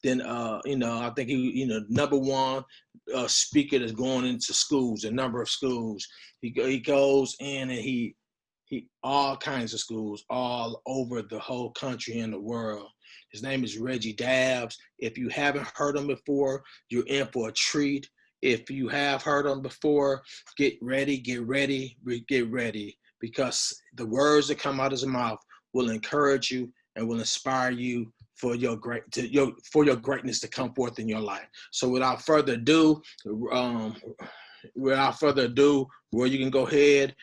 then I think he number one speaker that's going into schools, a number of schools. He goes in and he all kinds of schools all over the whole country and the world. His name is Reggie Dabbs. If you haven't heard him before, you're in for a treat. If you have heard him before, get ready, get ready, get ready, because the words that come out of his mouth will encourage you and will inspire you for for your greatness to come forth in your life. So um, without further ado, where you can go ahead,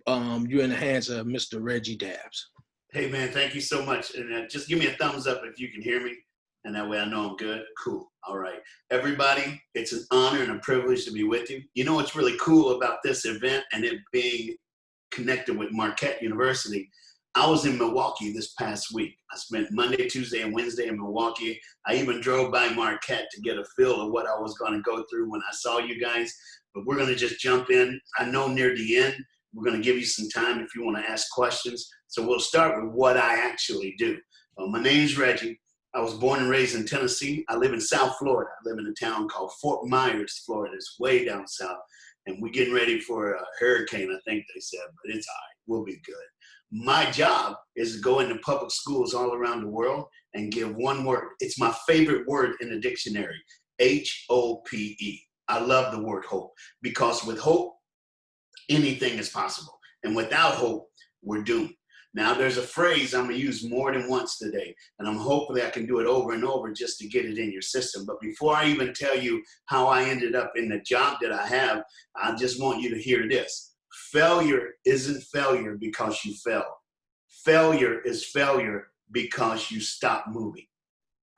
you're in the hands of Mr. Reggie Dabbs. Hey, man, thank you so much. And just give me a thumbs up if you can hear me. And that way I know I'm good. Cool. All right. Everybody, it's an honor and a privilege to be with you. You know what's really cool about this event and it being connected with Marquette University? I was in Milwaukee this past week. I spent Monday, Tuesday, and Wednesday in Milwaukee. I even drove by Marquette to get a feel of what I was going to go through when I saw you guys. But we're going to just jump in. I know near the end, we're going to give you some time if you want to ask questions. So we'll start with what I actually do. My name is Reggie. I was born and raised in Tennessee. I live in South Florida. I live in a town called Fort Myers, Florida. It's way down south. And we're getting ready for a hurricane, I think they said, but it's all right. We'll be good. My job is to go into public schools all around the world and give one word. It's my favorite word in the dictionary, H-O-P-E. I love the word hope, because with hope, anything is possible. And without hope, we're doomed. Now, there's a phrase I'm going to use more than once today, and I'm hoping I can do it over and over just to get it in your system. But before I even tell you how I ended up in the job that I have, I just want you to hear this. Failure isn't failure because you fell. Failure is failure because you stopped moving.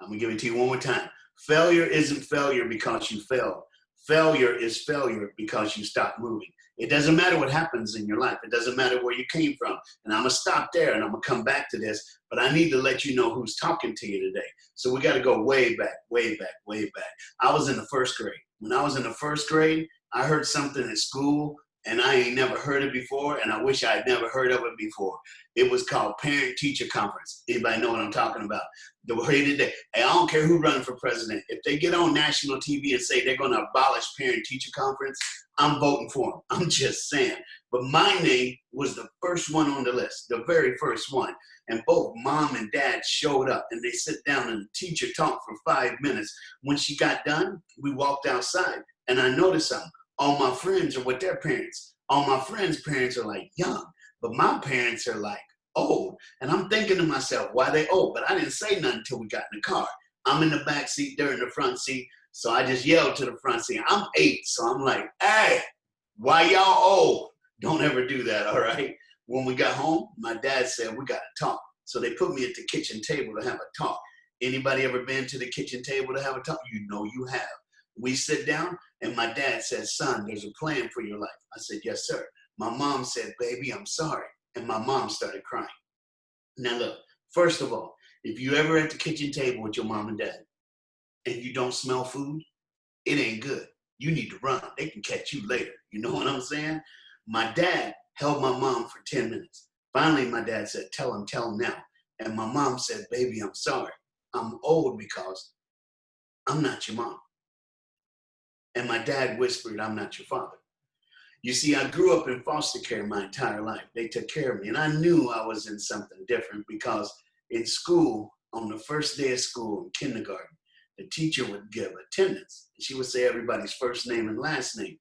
I'm going to give it to you one more time. Failure isn't failure because you failed. Failure is failure because you stopped moving. It doesn't matter what happens in your life. It doesn't matter where you came from. And I'm going to stop there and I'm going to come back to this, but I need to let you know who's talking to you today. So we got to go way back, way back, way back. I was in the first grade. When I was in the first grade, I heard something at school and I ain't never heard it before, and I wish I had never heard of it before. It was called Parent-Teacher Conference. Anybody know what I'm talking about? The way today, hey, I don't care who's running for president. If they get on national TV and say they're going to abolish Parent-Teacher Conference, I'm voting for them. I'm just saying. But my name was the first one on the list, the very first one. And both mom and dad showed up, and they sit down and the teacher talked for 5 minutes. When she got done, we walked outside, and I noticed something. All my friends are with their parents. All my friends' parents are like young, but my parents are like old. And I'm thinking to myself, why they old? But I didn't say nothing until we got in the car. I'm in the back seat, they're in the front seat. So I just yelled to the front seat. I'm 8, so I'm like, hey, why y'all old? Don't ever do that, all right? When we got home, my dad said, we got to talk. So they put me at the kitchen table to have a talk. Anybody ever been to the kitchen table to have a talk? You know you have. We sit down, and my dad said, son, there's a plan for your life. I said, yes, sir. My mom said, baby, I'm sorry. And my mom started crying. Now, look, first of all, if you ever at the kitchen table with your mom and dad and you don't smell food, it ain't good. You need to run. They can catch you later. You know what I'm saying? My dad held my mom for 10 minutes. Finally, my dad said, tell him now. And my mom said, baby, I'm sorry. I'm old because I'm not your mom. And my dad whispered, I'm not your father. You see, I grew up in foster care my entire life. They took care of me. And I knew I was in something different because in school, on the first day of school in kindergarten, the teacher would give attendance. She would say everybody's first name and last name.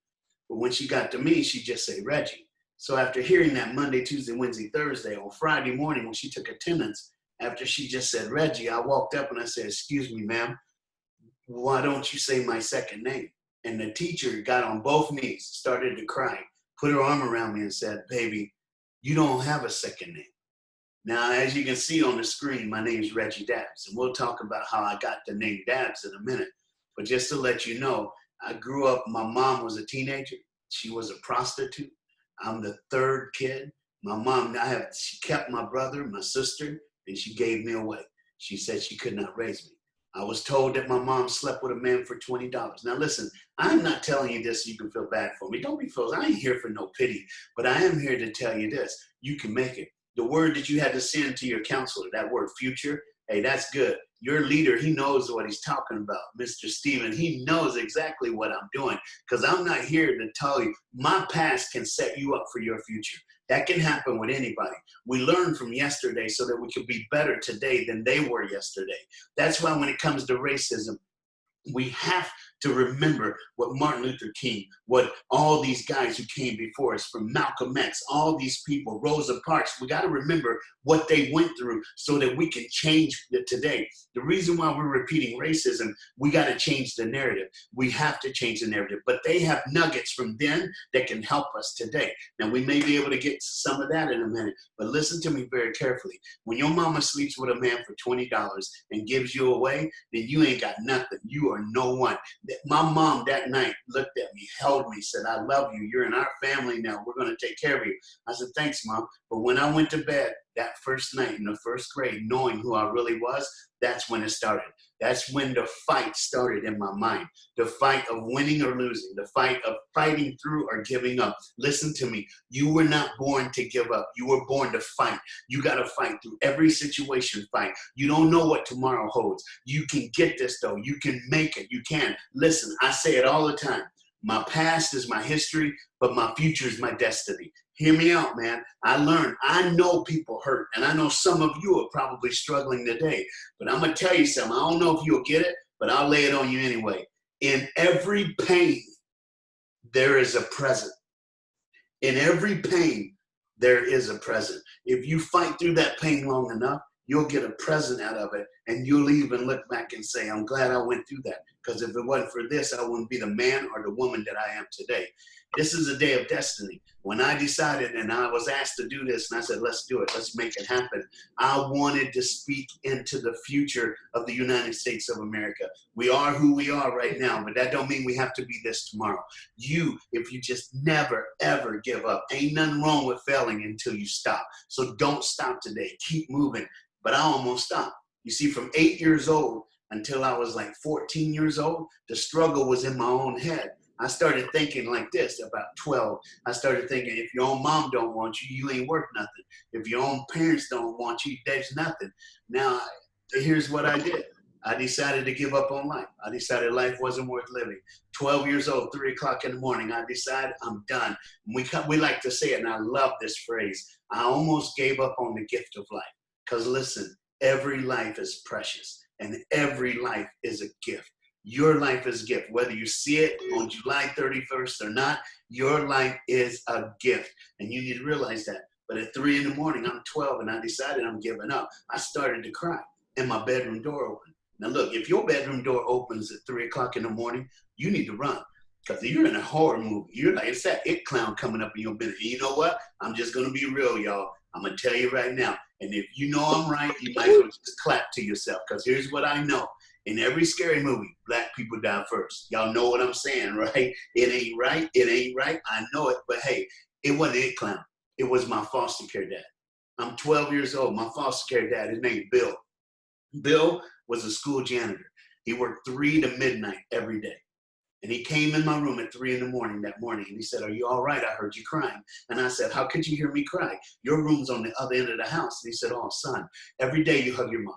But when she got to me, she'd just say Reggie. So after hearing that Monday, Tuesday, Wednesday, Thursday, on Friday morning when she took attendance, after she just said Reggie, I walked up and I said, excuse me, ma'am, why don't you say my second name? And the teacher got on both knees, started to cry, put her arm around me and said, baby, you don't have a second name. Now, as you can see on the screen, my name is Reggie Dabbs, and we'll talk about how I got the name Dabbs in a minute. But just to let you know, I grew up, my mom was a teenager. She was a prostitute. I'm the third kid. My mom, she kept my brother, my sister, and she gave me away. She said she could not raise me. I was told that my mom slept with a man for $20. Now listen, I'm not telling you this so you can feel bad for me. Don't be fools. I ain't here for no pity, but I am here to tell you this. You can make it. The word that you had to send to your counselor, that word future, hey, that's good. Your leader, he knows what he's talking about. Mr. Steven, he knows exactly what I'm doing, because I'm not here to tell you. My past can set you up for your future. That can happen with anybody. We learn from yesterday so that we can be better today than they were yesterday. That's why when it comes to racism, we have to remember what Martin Luther King, what all these guys who came before us, from Malcolm X, all these people, Rosa Parks, we got to remember what they went through so that we can change it today. The reason why we're repeating racism, we got to change the narrative. We have to change the narrative, but they have nuggets from then that can help us today. Now, we may be able to get to some of that in a minute, but listen to me very carefully. When your mama sleeps with a man for $20 and gives you away, then you ain't got nothing. You are no one. My mom that night looked at me, held me, said, I love you. You're in our family now. We're going to take care of you. I said, thanks, Mom. But when I went to bed that first night in the first grade, knowing who I really was, that's when it started. That's when the fight started in my mind. The fight of winning or losing. The fight of fighting through or giving up. Listen to me. You were not born to give up. You were born to fight. You got to fight through every situation. Fight. You don't know what tomorrow holds. You can get this, though. You can make it. You can. Listen, I say it all the time. My past is my history, but my future is my destiny. Hear me out, man. I learned. I know people hurt, and I know some of you are probably struggling today. But I'm going to tell you something. I don't know if you'll get it, but I'll lay it on you anyway. In every pain, there is a present. In every pain, there is a present. If you fight through that pain long enough, you'll get a present out of it, and you'll even look back and say, I'm glad I went through that, because if it wasn't for this, I wouldn't be the man or the woman that I am today. This is a day of destiny. When I decided and I was asked to do this, and I said, let's do it, let's make it happen, I wanted to speak into the future of the United States of America. We are who we are right now, but that don't mean we have to be this tomorrow. If you just never, ever give up, ain't nothing wrong with failing until you stop. So don't stop today. Keep moving. But I almost stopped. You see, from 8 years old until I was like 14 years old, the struggle was in my own head. I started thinking like this about 12. I started thinking, if your own mom don't want you, you ain't worth nothing. If your own parents don't want you, there's nothing. Now, here's what I did. I decided to give up on life. I decided life wasn't worth living. 12 years old, 3 o'clock in the morning, I decided I'm done. We like to say it, and I love this phrase. I almost gave up on the gift of life. Because listen, every life is precious, and every life is a gift. Your life is a gift. Whether you see it on July 31st or not, your life is a gift, and you need to realize that. But at 3 in the morning, I'm 12, and I decided I'm giving up. I started to cry, and my bedroom door opened. Now look, if your bedroom door opens at 3 o'clock in the morning, you need to run. Because you're in a horror movie. You're like, it's that it clown coming up in your bed. And you know what? I'm just going to be real, y'all. I'm going to tell you right now. And if you know I'm right, you might as well just clap to yourself. Because here's what I know. In every scary movie, black people die first. Y'all know what I'm saying, right? It ain't right. It ain't right. I know it. But hey, it wasn't it clown. It was my foster care dad. I'm 12 years old. My foster care dad, his name Bill. Bill was a school janitor. He worked 3 to midnight every day. And he came in my room at 3 in the morning that morning, and he said, are you all right? I heard you crying. And I said, how could you hear me cry? Your room's on the other end of the house. And he said, oh, son, every day you hug your mom.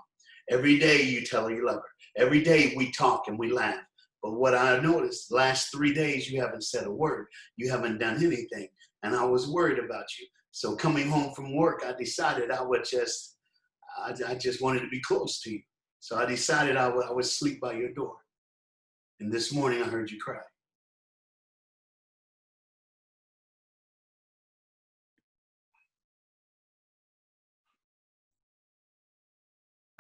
Every day you tell her you love her. Every day we talk and we laugh. But what I noticed, the last 3 days, you haven't said a word. You haven't done anything. And I was worried about you. So coming home from work, I decided I just wanted to be close to you. So I decided I would sleep by your door. And this morning I heard you cry.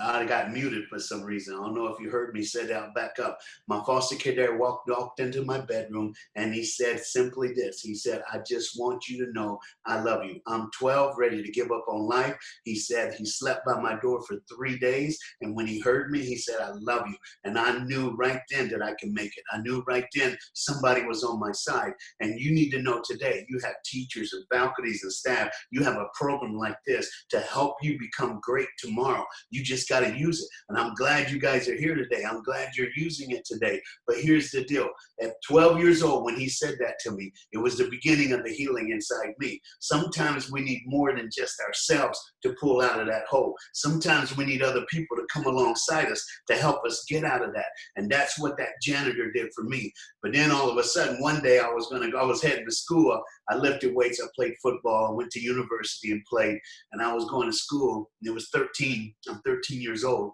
I got muted for some reason. I don't know if you heard me say that. I'll back up. My foster care dad walked into my bedroom, and he said simply this. He said, I just want you to know I love you. I'm 12, ready to give up on life. He said he slept by my door for 3 days, and when he heard me, he said, I love you. And I knew right then that I can make it. I knew right then somebody was on my side. And you need to know today, you have teachers and faculties and staff. You have a program like this to help you become great tomorrow. You just got to use it. And I'm glad you guys are here today. I'm glad you're using it today. But here's the deal. At 12 years old, when he said that to me, it was the beginning of the healing inside me. Sometimes we need more than just ourselves to pull out of that hole. Sometimes we need other people to come alongside us to help us get out of that. And that's what that janitor did for me. But then all of a sudden, one day I was heading to school. I lifted weights. I played football. I went to university and played. And I was going to school. And it was 13. I'm 13 years old.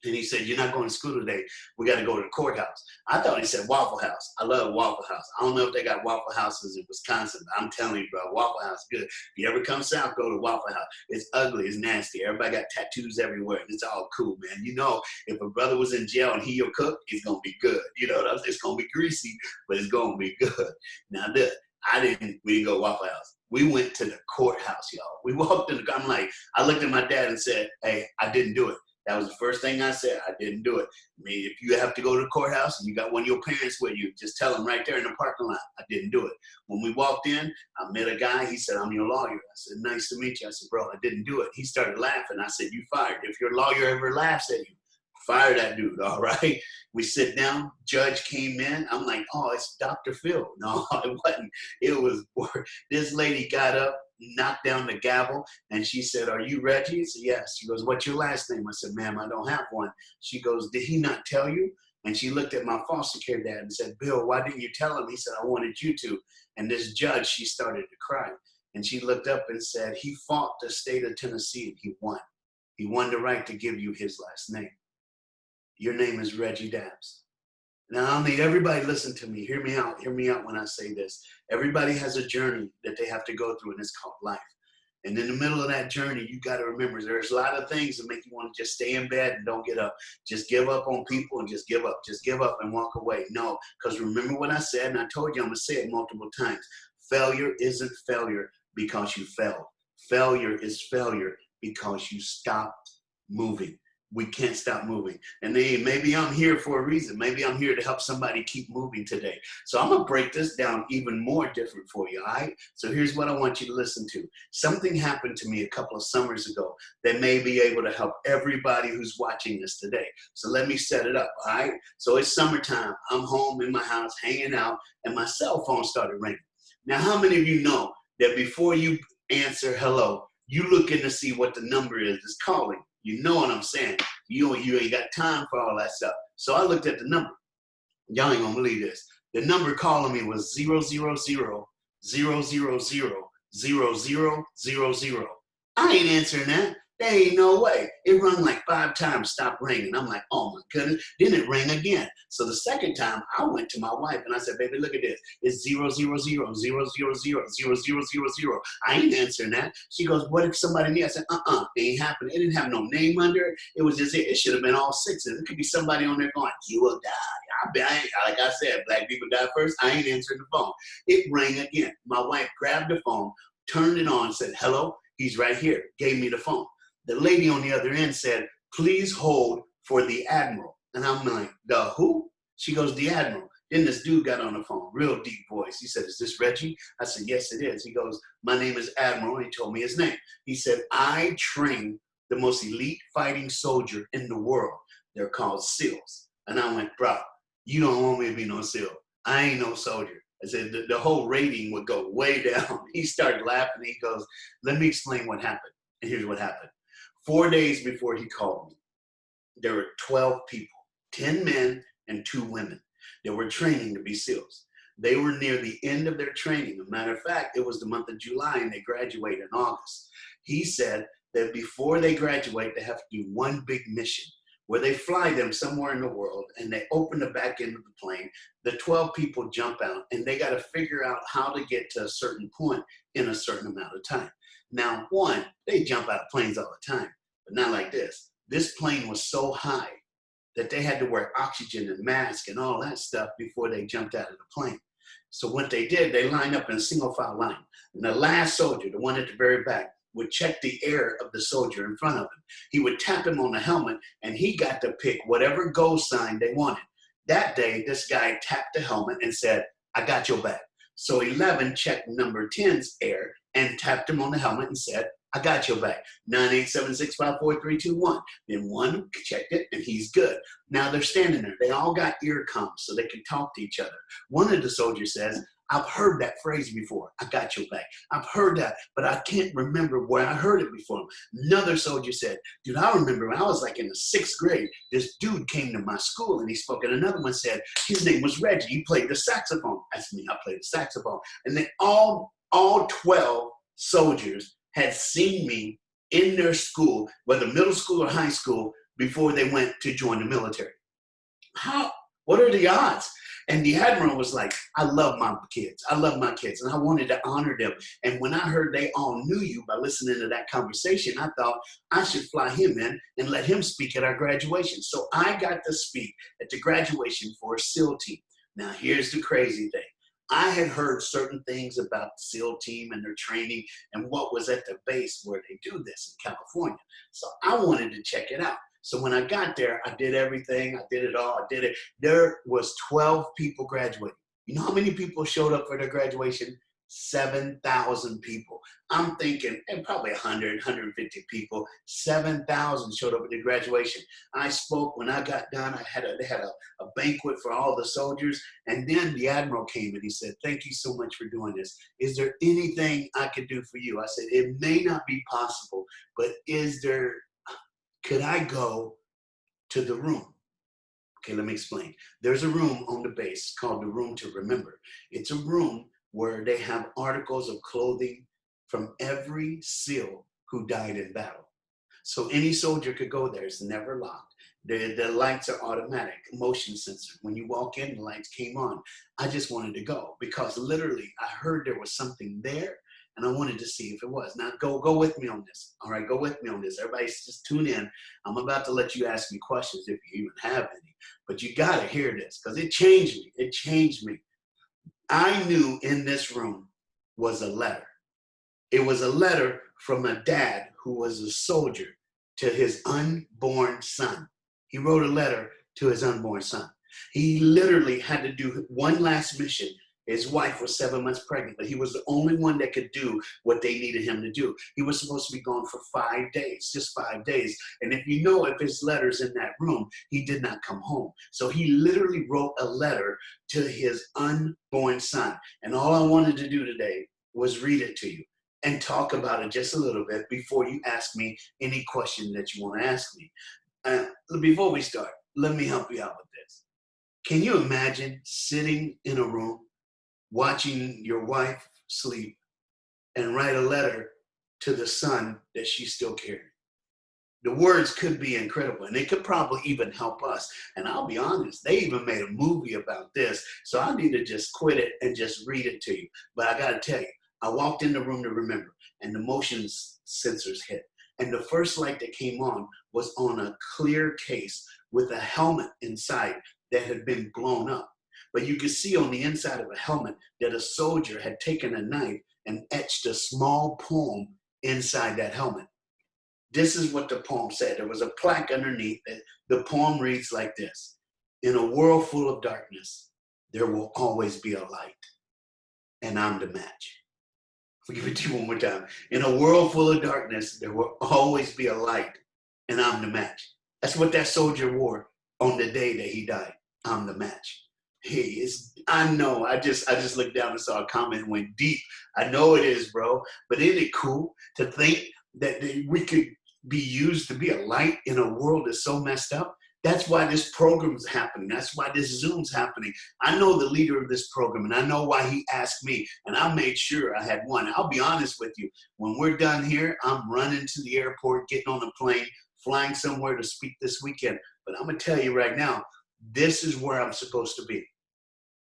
And he said, "You're not going to school today. We got to go to the courthouse." I thought he said Waffle House. I love Waffle House. I don't know if they got Waffle Houses in Wisconsin, but I'm telling you, bro, Waffle House is good. If you ever come south, go to Waffle House. It's ugly. It's nasty. Everybody got tattoos everywhere. It's all cool, man. You know, if a brother was in jail and he your cook, it's going to be good. You know, it's going to be greasy, but it's going to be good. Now, look, we didn't go to Waffle House. We went to the courthouse, y'all. We walked in I looked at my dad and said, "Hey, I didn't do it." That was the first thing I said. I didn't do it. I mean, if you have to go to the courthouse and you got one of your parents with you, just tell them right there in the parking lot. I didn't do it. When we walked in, I met a guy. He said, "I'm your lawyer." I said, "Nice to meet you." I said, "Bro, I didn't do it." He started laughing. I said, "You fired. If your lawyer ever laughs at you, fire that dude, all right?" We sit down. Judge came in. I'm like, "Oh, it's Dr. Phil." No, it wasn't. It was, this lady got up, knocked down the gavel, and she said, "Are you Reggie?" I said, "Yes." She goes, "What's your last name?" I said, "Ma'am, I don't have one." She goes, "Did he not tell you?" And she looked at my foster care dad and said, "Bill, why didn't you tell him?" He said, "I wanted you to." And this judge, she started to cry. And she looked up and said, "He fought the state of Tennessee and he won. He won the right to give you his last name. Your name is Reggie Dabbs." Now, I need everybody listen to me. Hear me out. Hear me out when I say this. Everybody has a journey that they have to go through, and it's called life. And in the middle of that journey, you got to remember there's a lot of things that make you want to just stay in bed and don't get up. Just give up on people and just give up. Just give up and walk away. No, because remember what I said, and I told you I'm going to say it multiple times. Failure isn't failure because you failed. Failure is failure because you stopped moving. We can't stop moving. And maybe I'm here for a reason. Maybe I'm here to help somebody keep moving today. So I'm going to break this down even more different for you, all right? So here's what I want you to listen to. Something happened to me a couple of summers ago that may be able to help everybody who's watching this today. So let me set it up, all right? So it's summertime. I'm home in my house hanging out, and my cell phone started ringing. Now, how many of you know that before you answer hello, you looking to see what the number is that's calling? You know what I'm saying? You ain't got time for all that stuff. So I looked at the number. Y'all ain't gonna believe this. The number calling me was 000-000-0000. I ain't answering that. There ain't no way. It rung like 5 times, stopped ringing. I'm like, oh my goodness. Then it rang again. So the second time, I went to my wife and I said, "Baby, look at this. It's 000-000-0000. I ain't answering that." She goes, "What if somebody needs?" I said, it ain't happening. It didn't have no name under it. It was just it should have been all 6s. It could be somebody on there going, "You will die." Like I said, black people die first. I ain't answering the phone. It rang again. My wife grabbed the phone, turned it on, said, "Hello, he's right here." Gave me the phone. The lady on the other end said, "Please hold for the Admiral." And I'm like, "The who?" She goes, "The Admiral." Then this dude got on the phone, real deep voice. He said, "Is this Reggie?" I said, "Yes, it is." He goes, "My name is Admiral." And he told me his name. He said, "I train the most elite fighting soldier in the world. They're called SEALs." And I went, "Bro, you don't want me to be no SEAL. I ain't no soldier." I said, the whole rating would go way down. He started laughing. He goes, "Let me explain what happened." And here's what happened. 4 days before he called me, there were 12 people, 10 men and 2 women that were training to be SEALs. They were near the end of their training. As a matter of fact, it was the month of July and they graduate in August. He said that before they graduate, they have to do one big mission where they fly them somewhere in the world and they open the back end of the plane. The 12 people jump out and they got to figure out how to get to a certain point in a certain amount of time. Now, one, they jump out of planes all the time, but not like this. This plane was so high that they had to wear oxygen and mask and all that stuff before they jumped out of the plane. So what they did, they lined up in a single file line. And the last soldier, the one at the very back, would check the air of the soldier in front of him. He would tap him on the helmet and he got to pick whatever goal sign they wanted. That day, this guy tapped the helmet and said, "I got your back." So 11 checked number 10's air and tapped him on the helmet and said, I got your back. 987-654-321. Then one checked it, and he's good. Now they're standing there. They all got ear comms so they can talk to each other. One of the soldiers says, I've heard that phrase before. I got your back. I've heard that, but I can't remember where I heard it before. Another soldier said, dude, I remember when I was like in the 6th grade, this dude came to my school and he spoke. And another one said, his name was Reggie. He played the saxophone. That's me. I played the saxophone. And they all 12 soldiers had seen me in their school, whether middle school or high school, before they went to join the military. What are the odds? And the admiral was like, I love my kids. I love my kids. And I wanted to honor them. And when I heard they all knew you by listening to that conversation, I thought I should fly him in and let him speak at our graduation. So I got to speak at the graduation for a SEAL team. Now, here's the crazy thing. I had heard certain things about the SEAL team and their training and what was at the base where they do this in California. So I wanted to check it out. So when I got there, I did everything. I did it all. I did it. There was 12 people graduating. You know how many people showed up for their graduation? 7,000 people. I'm thinking, and probably 100, 150 people. 7,000 showed up at the graduation. I spoke. When I got done, they had a banquet for all the soldiers. And then the admiral came and he said, thank you so much for doing this. Is there anything I could do for you? I said, it may not be possible, but could I go to the room? Okay, let me explain. There's a room on the base called the Room to Remember. It's a room where they have articles of clothing from every SEAL who died in battle. So any soldier could go there. It's never locked. The lights are automatic, motion sensor. When you walk in, the lights came on. I just wanted to go because literally I heard there was something there and I wanted to see if it was. Now go with me on this. All right, go with me on this. Everybody just tune in. I'm about to let you ask me questions if you even have any. But you got to hear this because it changed me. It changed me. I knew in this room was a letter. It was a letter from a dad who was a soldier to his unborn son. He wrote a letter to his unborn son. He literally had to do one last mission. His wife was 7 months pregnant, but he was the only one that could do what they needed him to do. He was supposed to be gone for 5 days, just 5 days. And if his letter's in that room, he did not come home. So he literally wrote a letter to his unborn son. And all I wanted to do today was read it to you and talk about it just a little bit before you ask me any question that you want to ask me. Before we start, let me help you out with this. Can you imagine sitting in a room, watching your wife sleep, and write a letter to the son that she's still carrying? The words could be incredible, and it could probably even help us. And I'll be honest, they even made a movie about this, so I need to just quit it and just read it to you. But I got to tell you, I walked in the Room to Remember, and the motion sensors hit. And the first light that came on was on a clear case with a helmet inside that had been blown up. But you could see on the inside of a helmet that a soldier had taken a knife and etched a small poem inside that helmet. This is what the poem said. There was a plaque underneath it. The poem reads like this: in a world full of darkness, there will always be a light, and I'm the match. I'll give it to you one more time. In a world full of darkness, there will always be a light, and I'm the match. That's what that soldier wore on the day that he died. I'm the match. Hey, I know. I just looked down and saw a comment and went deep. I know it is, bro. But isn't it cool to think that we could be used to be a light in a world that's so messed up? That's why this program's happening. That's why this Zoom's happening. I know the leader of this program, and I know why he asked me, and I made sure I had one. I'll be honest with you. When we're done here, I'm running to the airport, getting on a plane, flying somewhere to speak this weekend. But I'm going to tell you right now, this is where I'm supposed to be.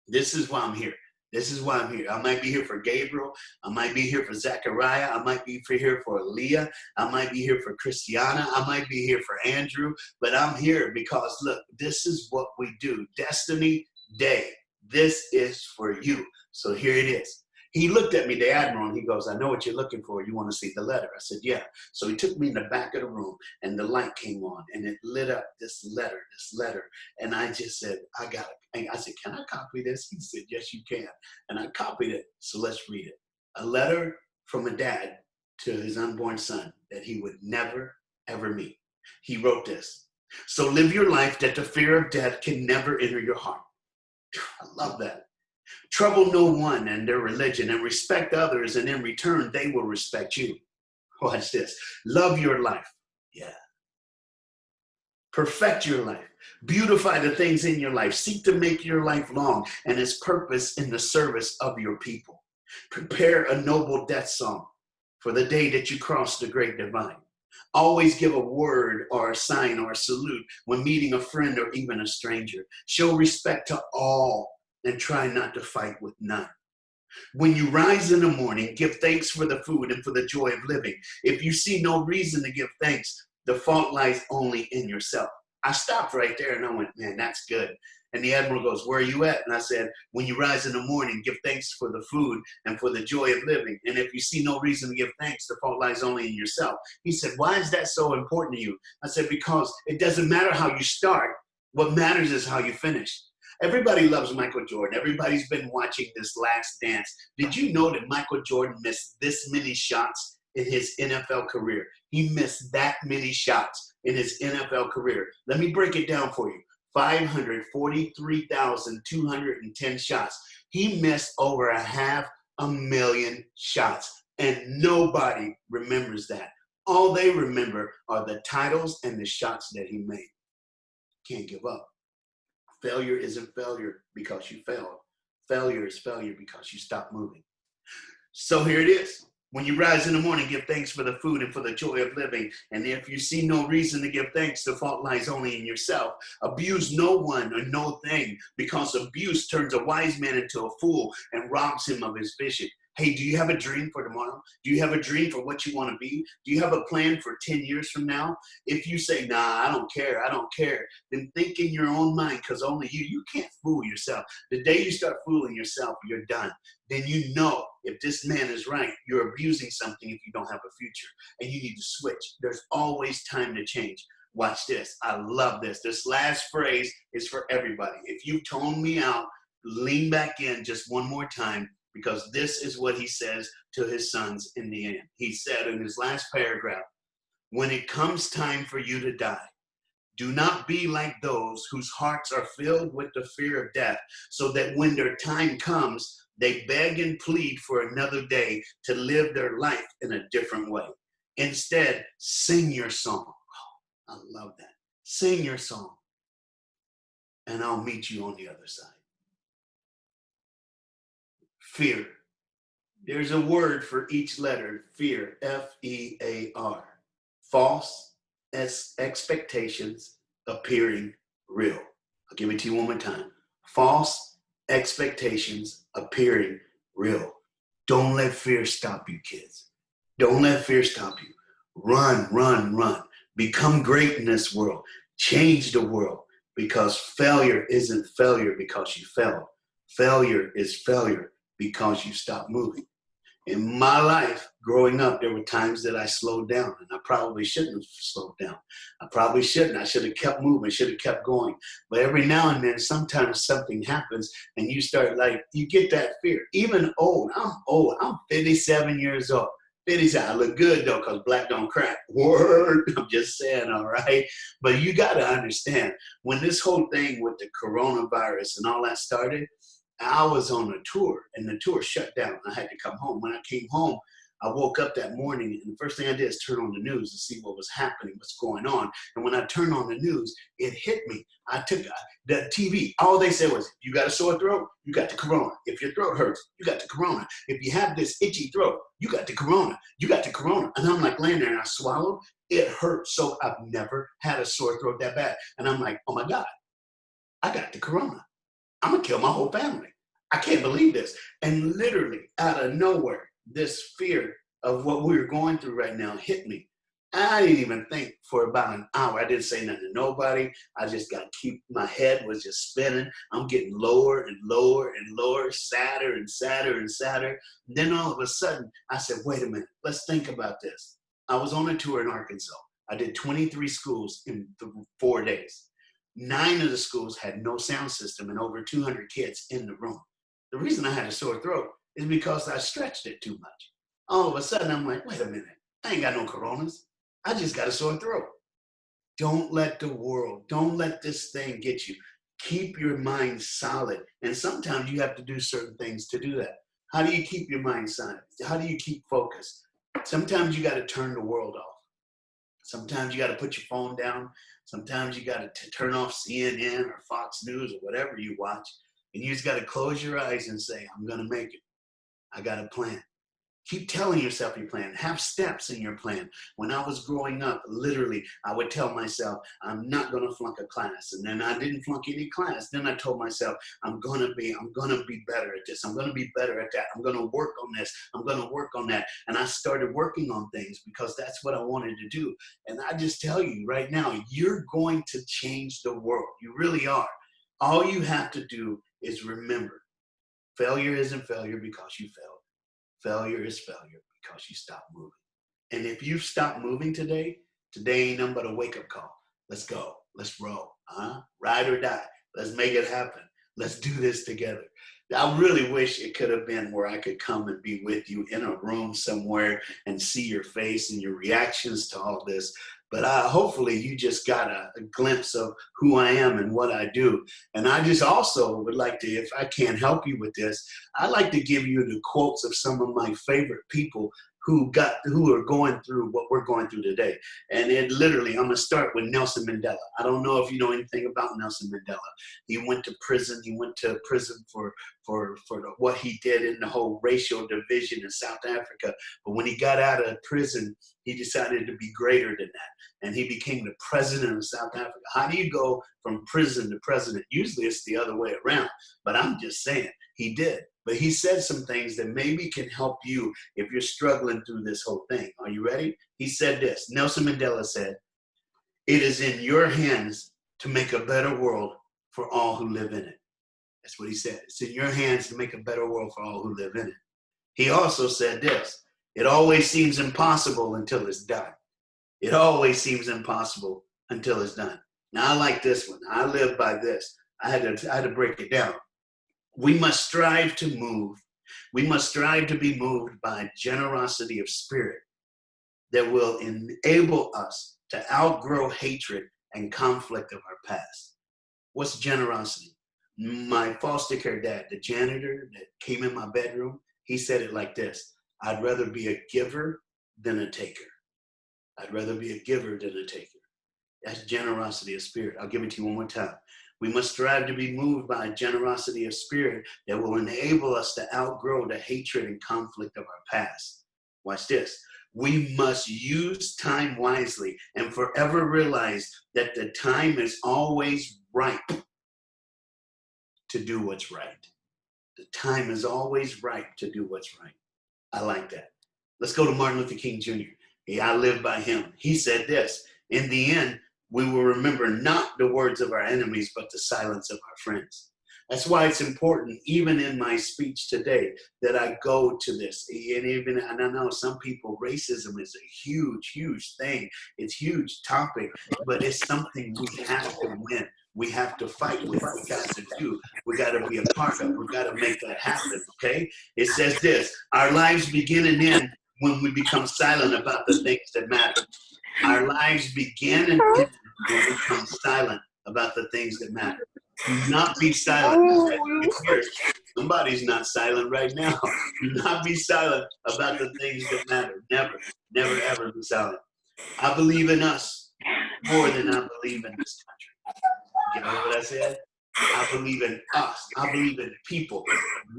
This is why I'm here. This is why I'm here. I might be here for Gabriel. I might be here for Zachariah. I might be here for Leah. I might be here for Christiana. I might be here for Andrew. But I'm here because, look, this is what we do. Destiny Day. This is for you. So here it is. He looked at me, the admiral, and he goes, I know what you're looking for. You want to see the letter? I said, yeah. So he took me in the back of the room, and the light came on, and it lit up this letter. And I just said, I got it. I said, can I copy this? He said, yes, you can. And I copied it. So let's read it. A letter from a dad to his unborn son that he would never, ever meet. He wrote this: "So live your life that the fear of death can never enter your heart." I love that. Trouble no one and their religion, and respect others, and in return, they will respect you. Watch this. Love your life. Yeah. Perfect your life. Beautify the things in your life. Seek to make your life long and its purpose in the service of your people. Prepare a noble death song for the day that you cross the great divide. Always give a word or a sign or a salute when meeting a friend or even a stranger. Show respect to all and try not to fight with none. When you rise in the morning, give thanks for the food and for the joy of living. If you see no reason to give thanks, the fault lies only in yourself. I stopped right there and I went, man, that's good. And the Admiral goes, where are you at? And I said, when you rise in the morning, give thanks for the food and for the joy of living. And if you see no reason to give thanks, the fault lies only in yourself. He said, why is that so important to you? I said, because it doesn't matter how you start. What matters is how you finish. Everybody loves Michael Jordan. Everybody's been watching this Last Dance. Did you know that Michael Jordan missed this many shots in his NFL career? He missed that many shots in his NFL career. Let me break it down for you. 543,210 shots. He missed over 500,000 shots, and nobody remembers that. All they remember are the titles and the shots that he made. Can't give up. Failure isn't failure because you failed. Failure is failure because you stopped moving. So here it is. When you rise in the morning, give thanks for the food and for the joy of living. And if you see no reason to give thanks, the fault lies only in yourself. Abuse no one or no thing, because abuse turns a wise man into a fool and robs him of his vision. Hey, do you have a dream for tomorrow? Do you have a dream for what you want to be? Do you have a plan for 10 years from now? If you say, nah, I don't care, then think in your own mind, because only you can't fool yourself. The day you start fooling yourself, you're done. Then you know if this man is right, you're abusing something if you don't have a future, and you need to switch. There's always time to change. Watch this. I love this. This last phrase is for everybody. If you tone me out, lean back in just one more time, because this is what he says to his sons in the end. He said in his last paragraph, when it comes time for you to die, do not be like those whose hearts are filled with the fear of death, so that when their time comes, they beg and plead for another day to live their life in a different way. Instead, sing your song. Oh, I love that. Sing your song, and I'll meet you on the other side. Fear. There's a word for each letter. Fear. F-E-A-R. False expectations appearing real. I'll give it to you one more time. False expectations appearing real. Don't let fear stop you, kids. Don't let fear stop you. Run, run, run. Become great in this world. Change the world, because failure isn't failure because you failed. Failure is failure because you stopped moving. In my life, growing up, there were times that I slowed down, and I probably shouldn't have slowed down. I probably shouldn't. I should have kept moving, should have kept going. But every now and then, sometimes something happens, and you start you get that fear. Even old. I'm 57 years old. 57. I look good, though, because black don't crack. Word. I'm just saying, all right? But you got to understand, when this whole thing with the coronavirus and all that started, I was on a tour, and the tour shut down. I had to come home. When I came home, I woke up that morning, and the first thing I did is turn on the news to see what was happening, what's going on. And when I turned on the news, it hit me. I took the TV. All they said was, you got a sore throat? You got the corona. If your throat hurts, you got the corona. If you have this itchy throat, you got the corona. You got the corona. And I'm like laying there, and I swallowed. It hurt. So I've never had a sore throat that bad. And I'm like, oh, my God, I got the corona. I'm going to kill my whole family. I can't believe this. And literally out of nowhere, this fear of what we were going through right now hit me. I didn't even think for about an hour. I didn't say nothing to nobody. I just got to keep, my head was just spinning. I'm getting lower and lower and lower, sadder and sadder and sadder. And then all of a sudden, I said, wait a minute, let's think about this. I was on a tour in Arkansas. I did 23 schools in 4 days. 9 of the schools had no sound system and over 200 kids in the room. The reason I had a sore throat is because I stretched it too much. All of a sudden, I'm like, wait a minute. I ain't got no coronas. I just got a sore throat. Don't let the world, don't let this thing get you. Keep your mind solid. And sometimes you have to do certain things to do that. How do you keep your mind solid? How do you keep focused? Sometimes you got to turn the world off. Sometimes you got to put your phone down. Sometimes you got to turn off CNN or Fox News or whatever you watch. And you just got to close your eyes and say, I'm going to make it. I got a plan. Keep telling yourself your plan. Have steps in your plan. When I was growing up, literally, I would tell myself, I'm not going to flunk a class. And then I didn't flunk any class. Then I told myself, I'm going to be better at this. I'm going to be better at that. I'm going to work on this. I'm going to work on that. And I started working on things because that's what I wanted to do. And I just tell you right now, you're going to change the world. You really are. All you have to do is remember, failure isn't failure because you failed. Failure is failure because you stop moving. And if you stop moving today ain't nothing but a wake-up call. Let's go. Let's roll. Ride or die. Let's make it happen. Let's do this together. I really wish it could have been where I could come and be with you in a room somewhere and see your face and your reactions to all this. But hopefully you just got a glimpse of who I am and what I do. And I just also would like to, if I can't help you with this, I'd like to give you the quotes of some of my favorite people who are going through what we're going through today. And it literally, I'm gonna start with Nelson Mandela. I don't know if you know anything about Nelson Mandela. He went to prison. He went to prison for what he did in the whole racial division in South Africa. But when he got out of prison, he decided to be greater than that. And he became the president of South Africa. How do you go from prison to president? Usually it's the other way around, but I'm just saying he did. But he said some things that maybe can help you if you're struggling through this whole thing. Are you ready? He said this. Nelson Mandela said, "It is in your hands to make a better world for all who live in it." That's what he said. It's in your hands to make a better world for all who live in it. He also said this. It always seems impossible until it's done. It always seems impossible until it's done. Now, I like this one. I live by this. I had to break it down. We must strive to move. We must strive to be moved by generosity of spirit that will enable us to outgrow hatred and conflict of our past. What's generosity? My foster care dad, the janitor that came in my bedroom, he said it like this: I'd rather be a giver than a taker. I'd rather be a giver than a taker. That's generosity of spirit. I'll give it to you one more time. We must strive to be moved by a generosity of spirit that will enable us to outgrow the hatred and conflict of our past. Watch this. We must use time wisely and forever realize that the time is always ripe to do what's right. The time is always ripe to do what's right. I like that. Let's go to Martin Luther King Jr. I live by him. He said this: in the end, we will remember not the words of our enemies, but the silence of our friends. That's why it's important, even in my speech today, that I go to this. And I know some people, racism is a huge, huge thing. It's a huge topic, but it's something we have to win. We have to fight with. We got to do. We got to be a part of. We got to make that happen, okay? It says this: our lives begin and end when we become silent about the things that matter. Our lives begin and end when we become silent about the things that matter. Do not be silent. Somebody's not silent right now. Do not be silent about the things that matter. Never, never, ever be silent. I believe in us more than I believe in this country. You know what I said? I believe in us. I believe in people.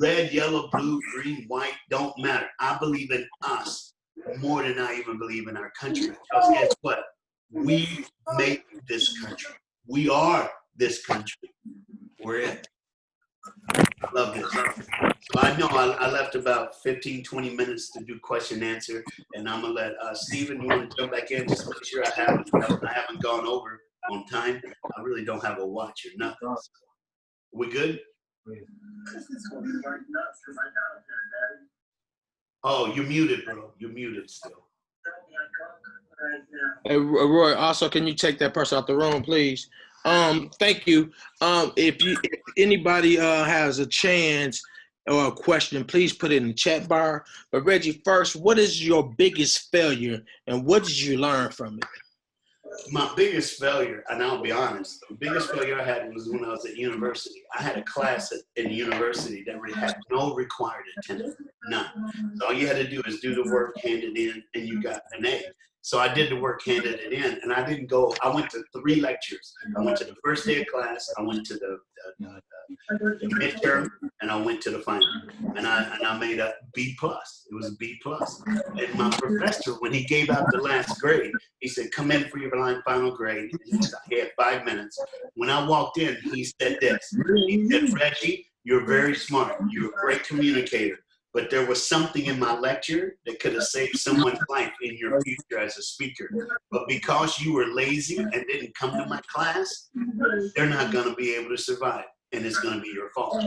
Red, yellow, blue, green, white, don't matter. I believe in us more than I even believe in our country. Because guess what? We make this country. We are this country. We're it. I love this. So I know I left about 15, 20 minutes to do question and answer, and I'm going to let Stephen, you want to jump back in? Just make sure I haven't gone over on time. I really don't have a watch or nothing. We good? Oh, you're muted, bro. You're muted still. Hey, Roy, also, can you take that person out the room, please? Thank you. If anybody has a chance, or a question, please put it in the chat bar. But Reggie, first, what is your biggest failure and what did you learn from it? My biggest failure, and I'll be honest, the biggest failure I had was when I was at university. I had a class in university that had no required attendance, none. So all you had to do is do the work, hand it in, and you got an A. So I did the work, handed it in, and I didn't go. I went to 3 lectures. I went to the first day of class, I went to the midterm, and I went to the final. And I made a B plus. It was a B plus. And my professor, when he gave out the last grade, he said, "Come in for your final grade." He had 5 minutes. When I walked in, he said this. He said, "Reggie, you're very smart. You're a great communicator. But there was something in my lecture that could have saved someone's life in your future as a speaker. But because you were lazy and didn't come to my class, they're not going to be able to survive. And it's going to be your fault."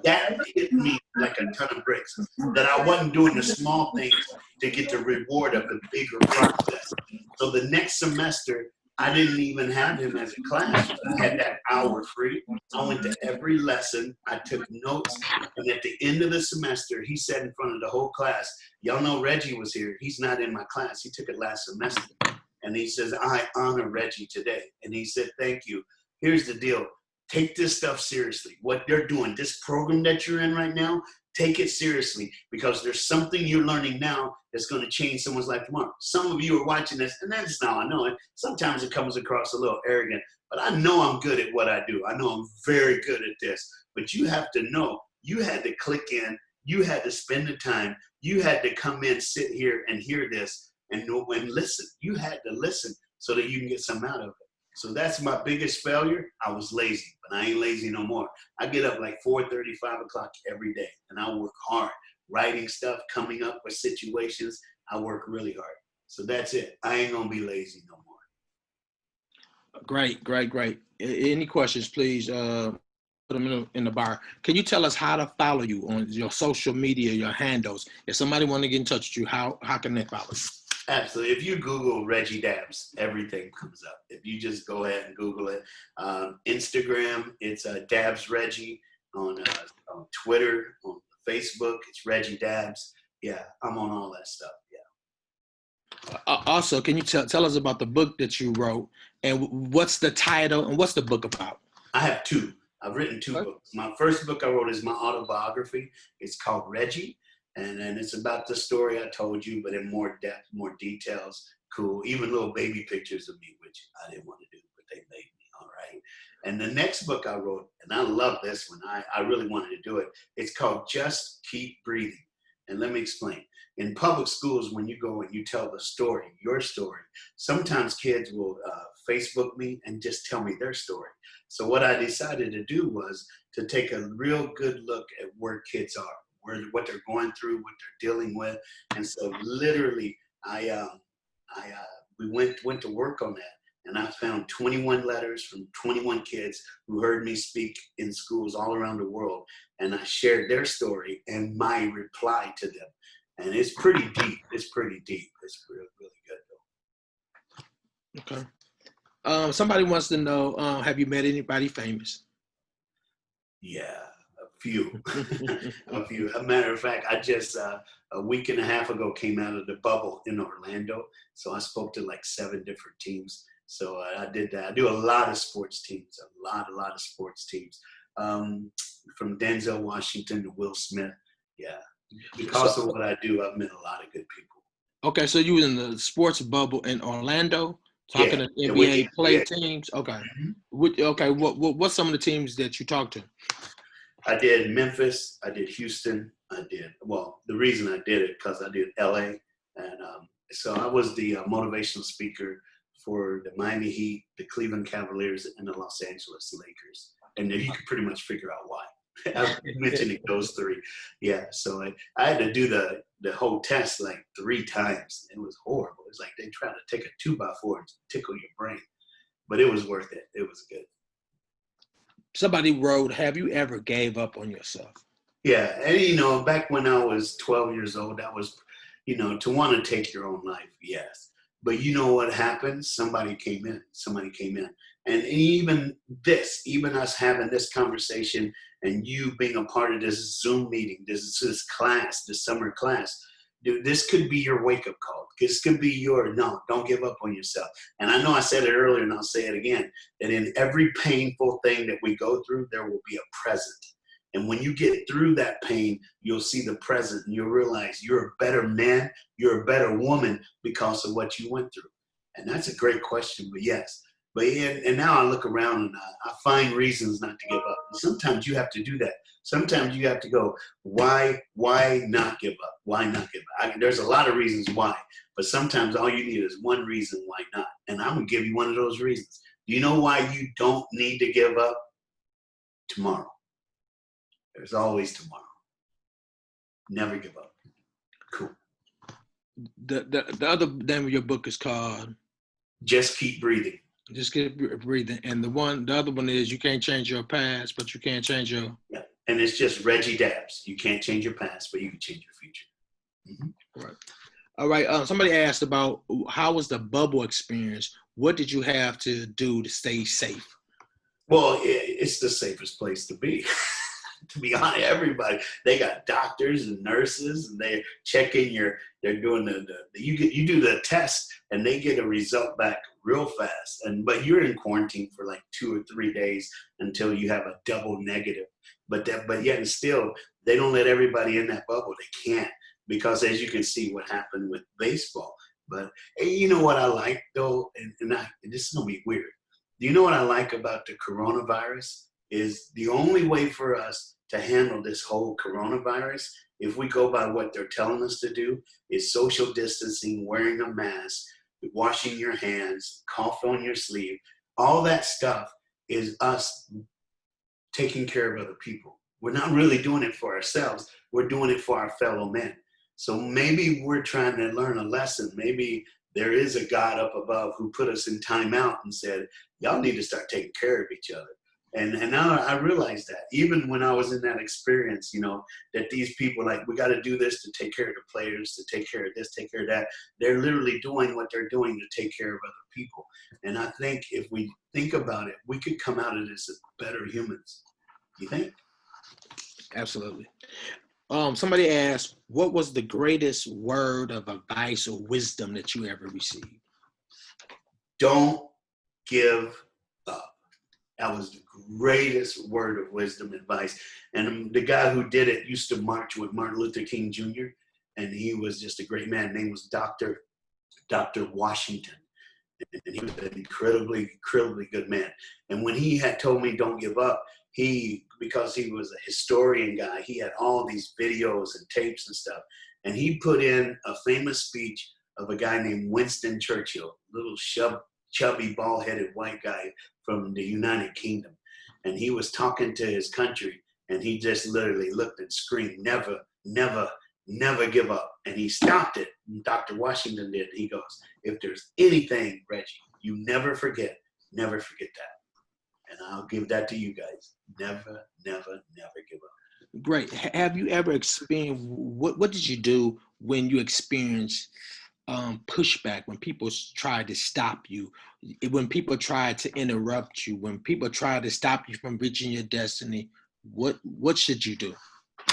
That hit me like a ton of bricks. That I wasn't doing the small things to get the reward of the bigger process. So the next semester, I didn't even have him as a class. I had that hour free. I went to every lesson. I took notes. And at the end of the semester, he said in front of the whole class, "Y'all know Reggie was here. He's not in my class. He took it last semester." And he says, "I honor Reggie today." And he said, "Thank you. Here's the deal. Take this stuff seriously. What they're doing, this program that you're in right now, take it seriously because there's something you're learning now that's going to change someone's life tomorrow." Some of you are watching this, and that's how I know it. Sometimes it comes across a little arrogant, but I know I'm good at what I do. I know I'm very good at this. But you have to know, you had to click in, you had to spend the time, you had to come in, sit here and hear this and know and listen. You had to listen so that you can get something out of it. So that's my biggest failure. I was lazy, but I ain't lazy no more. I get up like 4:30, 5 o'clock every day, and I work hard, writing stuff, coming up with situations. I work really hard. So that's it. I ain't gonna be lazy no more. Great, great, great. Any questions, please put them in the bar. Can you tell us how to follow you on your social media, your handles? If somebody want to get in touch with you, how can they follow you? Absolutely. If you Google Reggie Dabbs, everything comes up. If you just go ahead and Google it. Instagram, it's Dabbs Reggie. On Twitter, on Facebook, it's Reggie Dabbs. Yeah, I'm on all that stuff. Yeah. Also, can you tell us about the book that you wrote and what's the title and what's the book about? I have 2. I've written 2 books. My first book I wrote is my autobiography. It's called Reggie. And then it's about the story I told you, but in more depth, more details. Cool. Even little baby pictures of me, which I didn't want to do, but they made me. All right. And the next book I wrote, and I love this one. I really wanted to do it. It's called Just Keep Breathing. And let me explain. In public schools, when you go and you tell the story, your story, sometimes kids will Facebook me and just tell me their story. So what I decided to do was to take a real good look at where kids are. What they're going through, what they're dealing with, and so literally, we went to work on that, and I found 21 letters from 21 kids who heard me speak in schools all around the world, and I shared their story and my reply to them, and it's pretty deep. It's pretty deep. It's really, really good, though. Okay. Somebody wants to know, have you met anybody famous? Yeah. Few. A few. As a matter of fact, I just a week and a half ago came out of the bubble in Orlando, so I spoke to like 7 different teams. So I did that. I do a lot of sports teams, a lot of sports teams, from Denzel Washington to Will Smith. Yeah, because of what I do, I've met a lot of good people. Okay, so you were in the sports bubble in Orlando, talking to NBA teams. Okay, okay. What's some of the teams that you talked to? I did Memphis, I did Houston, the reason I did it because I did LA, and so I was the motivational speaker for the Miami Heat, the Cleveland Cavaliers, and the Los Angeles Lakers, and you can pretty much figure out why. I'm mentioning those 3. Yeah, so I had to do the whole test like 3 times. It was horrible. It's like they tried to take a 2x4 and tickle your brain, but it was worth it. It was good. Somebody wrote, have you ever gave up on yourself? Yeah, and back when I was 12 years old, that was, to want to take your own life, yes. But you know what happened? Somebody came in, And even this, even us having this conversation and you being a part of this Zoom meeting, this class, this summer class, dude, this could be your wake-up call. This could be your, no, don't give up on yourself. And I know I said it earlier and I'll say it again, that in every painful thing that we go through, there will be a present. And when you get through that pain, you'll see the present and you'll realize you're a better man, you're a better woman because of what you went through. And that's a great question, but yes. But and now I look around and I find reasons not to give up. And sometimes you have to do that. Sometimes you have to go, why not give up? Why not give up? There's a lot of reasons why, but sometimes all you need is one reason why not. And I'm going to give you one of those reasons. Do you know why you don't need to give up? Tomorrow. There's always tomorrow. Never give up. Cool. The other name of your book is called Just Keep Breathing. Just Keep Breathing. And the other one is You Can't Change Your Past, but You Can't Change Your... Yeah. And it's just Reggie Dabbs. You can't change your past, but you can change your future. Mm-hmm. Right. All right. Somebody asked about how was the bubble experience? What did you have to do to stay safe? Well, it's the safest place to be. To be honest, everybody, they got doctors and nurses, and they're checking they're doing you do the test, and they get a result back real fast. But you're in quarantine for like 2 or 3 days until you have a double negative. But yet and still, they don't let everybody in that bubble. They can't, because as you can see what happened with baseball. But you know what I like though, and this is gonna be weird. Do you know what I like about the coronavirus? Is the only way for us to handle this whole coronavirus, if we go by what they're telling us to do, is social distancing, wearing a mask, washing your hands, cough on your sleeve. All that stuff is us taking care of other people. We're not really doing it for ourselves. We're doing it for our fellow men. So maybe we're trying to learn a lesson. Maybe there is a God up above who put us in timeout and said, y'all need to start taking care of each other. And now I realize that even when I was in that experience, that these people we got to do this to take care of the players, to take care of this, take care of that. They're literally doing what they're doing to take care of other people. And I think if we think about it, we could come out of this as better humans. You think? Absolutely. Somebody asked, what was the greatest word of advice or wisdom that you ever received? Don't give up. That was the greatest word of wisdom advice. And the guy who did it used to march with Martin Luther King Jr., and he was just a great man. His name was Dr. Washington. And he was an incredibly, incredibly good man. And when he had told me don't give up, because he was a historian guy, he had all these videos and tapes and stuff. And he put in a famous speech of a guy named Winston Churchill, little chubby, bald-headed white guy from the United Kingdom. And he was talking to his country, and he just literally looked and screamed, never, never, never give up. And he stopped it. And Dr. Washington did. He goes, if there's anything, Reggie, you never forget that. And I'll give that to you guys. Never, never, never give up. Great. Have you ever experienced, what did you do when you experienced pushback, when people tried to stop you, when people tried to interrupt you, when people tried to stop you from reaching your destiny? What should you do?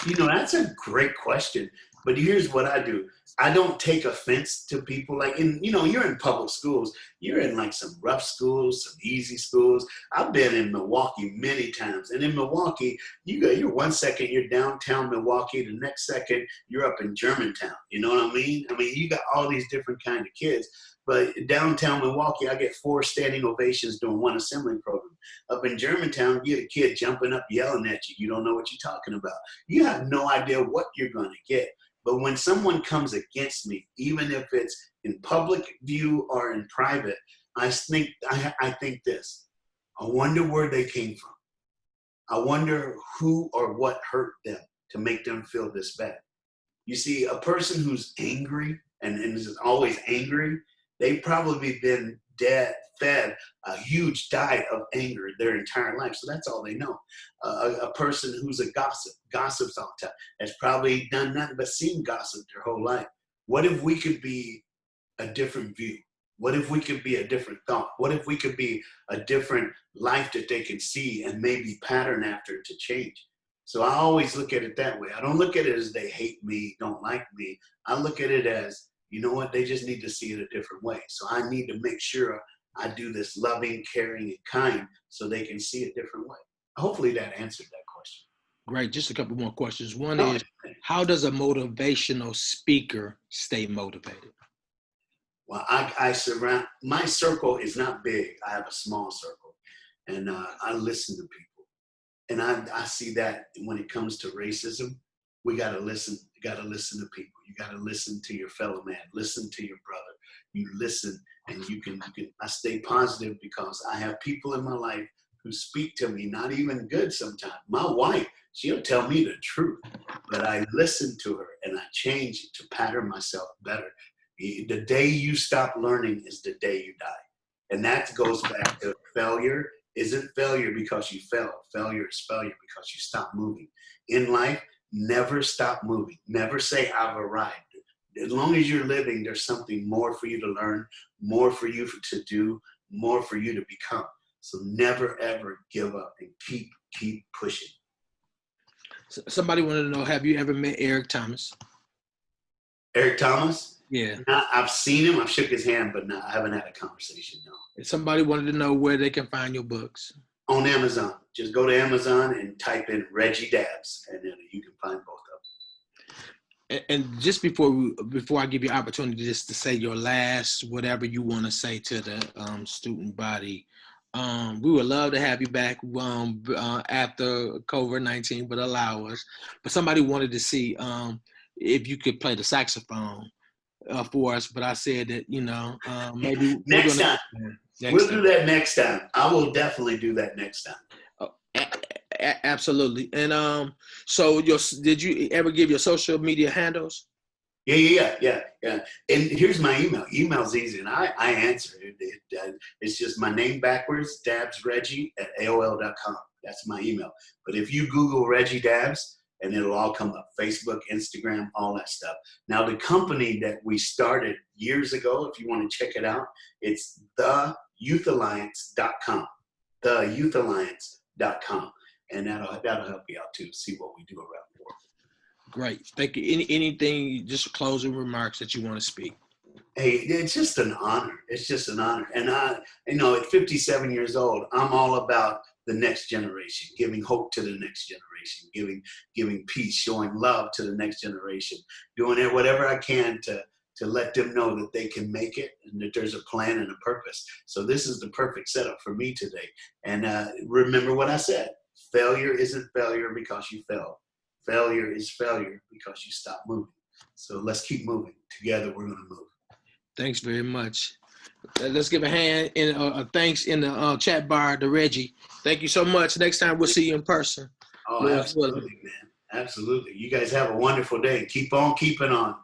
That's a great question. But here's what I do. I don't take offense to people. You're in public schools. You're in some rough schools, some easy schools. I've been in Milwaukee many times. And in Milwaukee, you're 1 second, you're downtown Milwaukee. The next second, you're up in Germantown. You know what I mean? You got all these different kind of kids. But downtown Milwaukee, I get 4 standing ovations during one assembly program. Up in Germantown, you get a kid jumping up, yelling at you. You don't know what you're talking about. You have no idea what you're going to get. But when someone comes against me, even if it's in public view or in private, I think this. I wonder where they came from. I wonder who or what hurt them to make them feel this bad. You see, a person who's angry and is always angry, they've probably been fed a huge diet of anger their entire life. So that's all they know. A person who's a gossips all the time, has probably done nothing but seen gossip their whole life. What if we could be a different view? What if we could be a different thought? What if we could be a different life that they can see and maybe pattern after to change? So I always look at it that way. I don't look at it as they hate me, don't like me. I look at it as, you know what, they just need to see it a different way. So I need to make sure I do this loving, caring, and kind so they can see a different way. Hopefully that answered that question. Great. Just a couple more questions. One Oh, is, how does a motivational speaker stay motivated? well, I surround, my circle is not big. I have a small circle, and I listen to people. And I see that when it comes to racism, we got to listen. You got to listen to people. You got to listen to your fellow man. Listen to your brother. You listen, and you can. I stay positive because I have people in my life who speak to me, not even good sometimes. My wife, she'll tell me the truth, but I listen to her and I change to pattern myself better. The day you stop learning is the day you die. And that goes back to failure isn't failure because you fell. Failure is failure because you stop moving. In life, never stop moving. Never say I've arrived. As long as you're living, there's something more for you to learn, more for you to do, more for you to become. So never, ever give up and keep pushing. Somebody wanted to know, have you ever met Eric Thomas? Eric Thomas? Yeah. I've seen him. I've shook his hand, but I haven't had a conversation, no. If somebody wanted to know where they can find your books. On Amazon. Just go to Amazon and type in Reggie Dabbs, and then you can find both of them. And just before I give you opportunity just to say your last, whatever you want to say to the student body, we would love to have you back after COVID-19 would allow us. But somebody wanted to see if you could play the saxophone for us. But I said that, maybe next time. We'll do that next time. I will definitely do that next time. Oh, absolutely. And so did you ever give your social media handles? Yeah. And here's my email. Email's easy, and I answer it. It's just my name backwards, dabbsreggie@aol.com. That's my email. But if you Google Reggie Dabbs, and it'll all come up, Facebook, Instagram, all that stuff. Now, the company that we started years ago, if you want to check it out, it's theyouthAlliance.com. TheyouthAlliance.com. And that'll help you out, too, to see what we do around the world. Great. Thank you. Anything, just closing remarks that you want to speak? Hey, it's just an honor. It's just an honor. And at 57 years old, I'm all about the next generation, giving hope to the next generation, giving peace, showing love to the next generation, doing whatever I can to let them know that they can make it and that there's a plan and a purpose. So this is the perfect setup for me today. And remember what I said, failure isn't failure because you fell. Failure is failure because you stop moving. So let's keep moving. Together, we're going to move. Thanks very much. Let's give a hand and thanks in the chat bar to Reggie. Thank you so much. Next time we'll see you in person. Oh, absolutely, man. Absolutely. You guys have a wonderful day. Keep on keeping on.